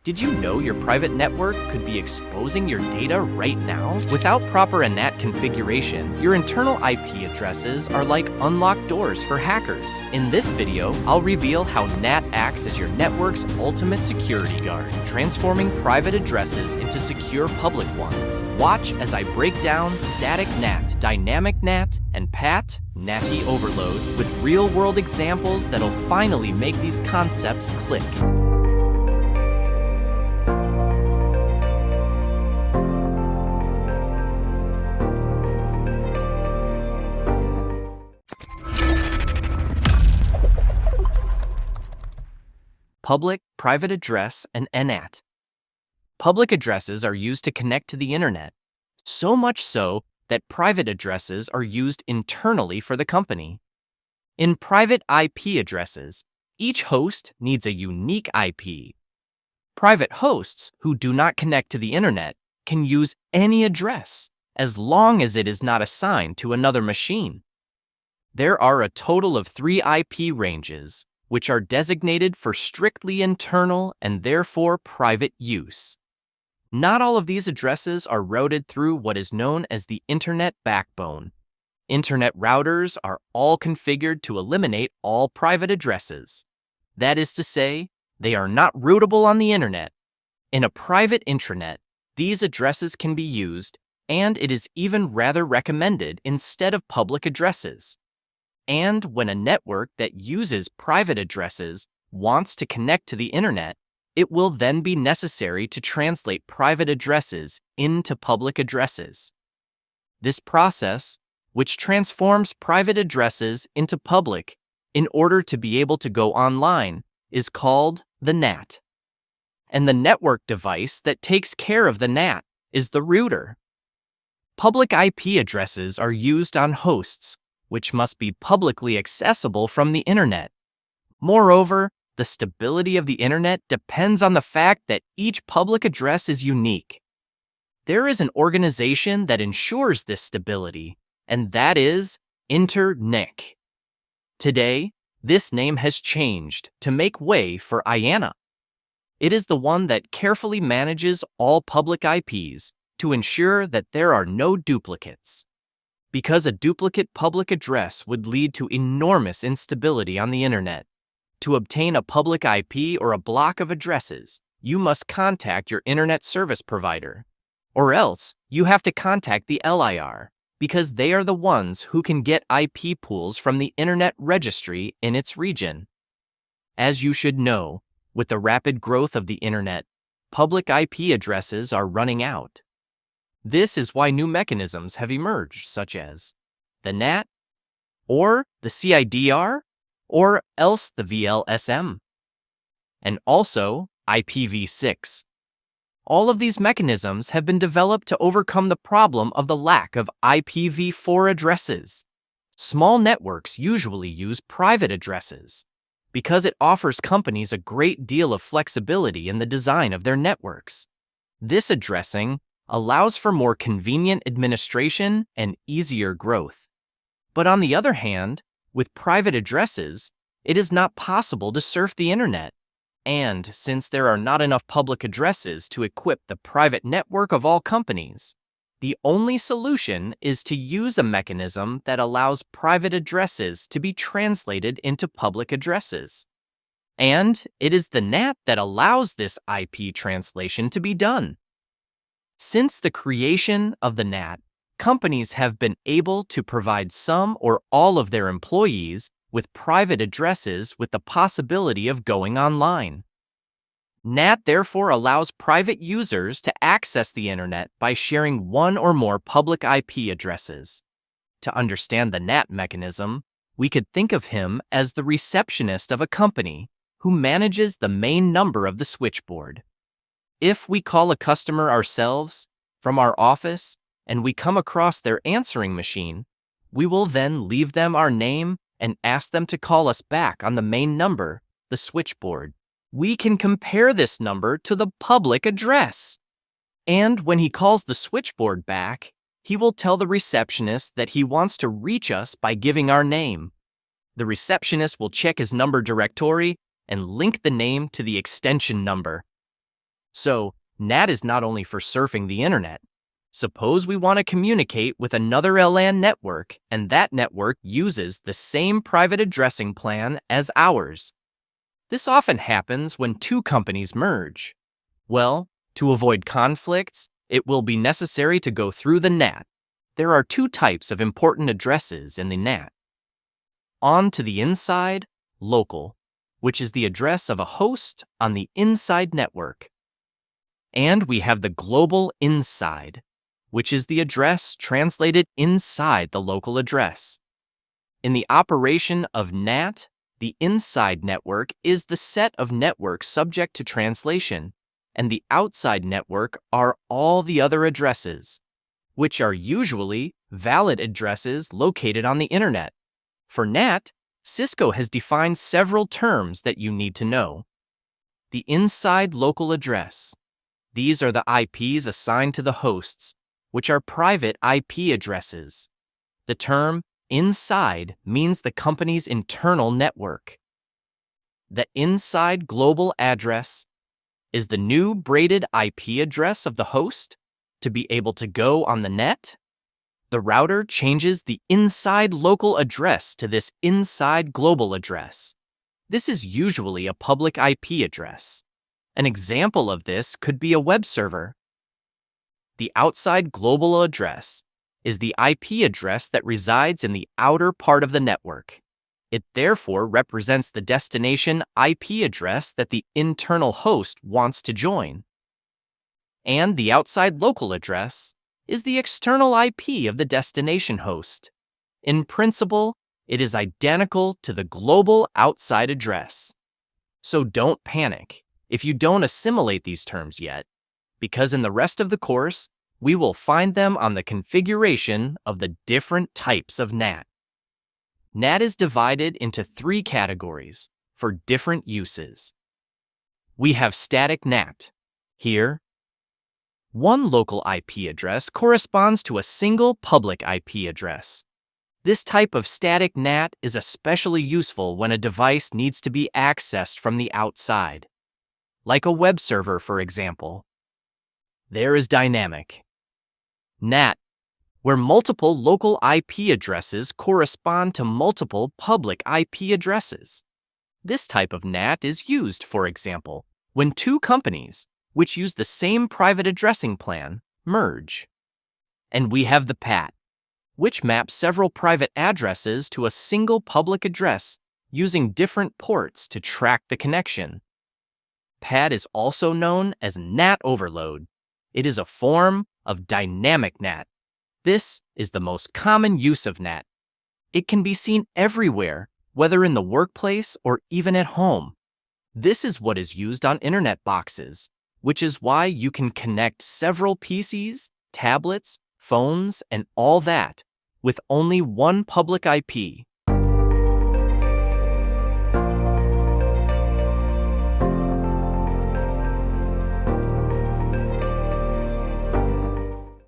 Did you know your private network could be exposing your data right now? Without proper NAT configuration, your internal IP addresses are like unlocked doors for hackers. In this video, I'll reveal how NAT acts as your network's ultimate security guard, transforming private addresses into secure public ones. Watch as I break down Static NAT, Dynamic NAT, and NAT Overload with real-world examples that'll finally make these concepts click. Public, private address, and NAT. Public addresses are used to connect to the internet, so much so that private addresses are used internally for the company. In private IP addresses, each host needs a unique IP. Private hosts who do not connect to the internet can use any address as long as it is not assigned to another machine. There are a total of 3 IP ranges, which are designated for strictly internal and therefore private use. Not all of these addresses are routed through what is known as the Internet backbone. Internet routers are all configured to eliminate all private addresses. That is to say, they are not routable on the internet. In a private intranet, these addresses can be used, and it is even rather recommended instead of public addresses. And when a network that uses private addresses wants to connect to the internet, it will then be necessary to translate private addresses into public addresses. This process, which transforms private addresses into public in order to be able to go online, is called the NAT. And the network device that takes care of the NAT is the router. Public IP addresses are used on hosts, which must be publicly accessible from the internet. Moreover, the stability of the internet depends on the fact that each public address is unique. There is an organization that ensures this stability, and that is NIC. Today, this name has changed to make way for IANA. It is the one that carefully manages all public IPs to ensure that there are no duplicates. Because a duplicate public address would lead to enormous instability on the internet. To obtain a public IP or a block of addresses, you must contact your internet service provider. Or else, you have to contact the LIR, because they are the ones who can get IP pools from the internet registry in its region. As you should know, with the rapid growth of the internet, public IP addresses are running out. This is why new mechanisms have emerged, such as the NAT, or the CIDR, or else the VLSM, and also IPv6. All of these mechanisms have been developed to overcome the problem of the lack of IPv4 addresses. Small networks usually use private addresses because it offers companies a great deal of flexibility in the design of their networks. This addressing allows for more convenient administration and easier growth. But on the other hand, with private addresses, it is not possible to surf the internet. And since there are not enough public addresses to equip the private network of all companies, the only solution is to use a mechanism that allows private addresses to be translated into public addresses. And it is the NAT that allows this IP translation to be done. Since the creation of the NAT, companies have been able to provide some or all of their employees with private addresses with the possibility of going online. NAT therefore allows private users to access the internet by sharing one or more public IP addresses. To understand the NAT mechanism, we could think of him as the receptionist of a company who manages the main number of the switchboard. If we call a customer ourselves from our office and we come across their answering machine, we will then leave them our name and ask them to call us back on the main number, the switchboard. We can compare this number to the public address. And when he calls the switchboard back, he will tell the receptionist that he wants to reach us by giving our name. The receptionist will check his number directory and link the name to the extension number. So, NAT is not only for surfing the internet. Suppose we want to communicate with another LAN network, and that network uses the same private addressing plan as ours. This often happens when two companies merge. Well, to avoid conflicts, it will be necessary to go through the NAT. There are two types of important addresses in the NAT. On to the inside, local, which is the address of a host on the inside network. And we have the global inside, which is the address translated inside the local address. In the operation of NAT, the inside network is the set of networks subject to translation, and the outside network are all the other addresses, which are usually valid addresses located on the internet. For NAT, Cisco has defined several terms that you need to know. The inside local address. These are the IPs assigned to the hosts, which are private IP addresses. The term inside means the company's internal network. The inside global address is the new braided IP address of the host to be able to go on the net. The router changes the inside local address to this inside global address. This is usually a public IP address. An example of this could be a web server. The outside global address is the IP address that resides in the outer part of the network. It therefore represents the destination IP address that the internal host wants to join. And the outside local address is the external IP of the destination host. In principle, it is identical to the global outside address. So don't panic if you don't assimilate these terms yet, because in the rest of the course, we will find them on the configuration of the different types of NAT. NAT is divided into three categories for different uses. We have static NAT. Here, one local IP address corresponds to a single public IP address. This type of static NAT is especially useful when a device needs to be accessed from the outside, like a web server, for example. There is dynamic NAT, where multiple local IP addresses correspond to multiple public IP addresses. This type of NAT is used, for example, when two companies, which use the same private addressing plan, merge. And we have the PAT, which maps several private addresses to a single public address using different ports to track the connection. PAT is also known as NAT Overload. It is a form of dynamic NAT. This is the most common use of NAT. It can be seen everywhere, whether in the workplace or even at home. This is what is used on internet boxes, which is why you can connect several PCs, tablets, phones, and all that with only one public IP.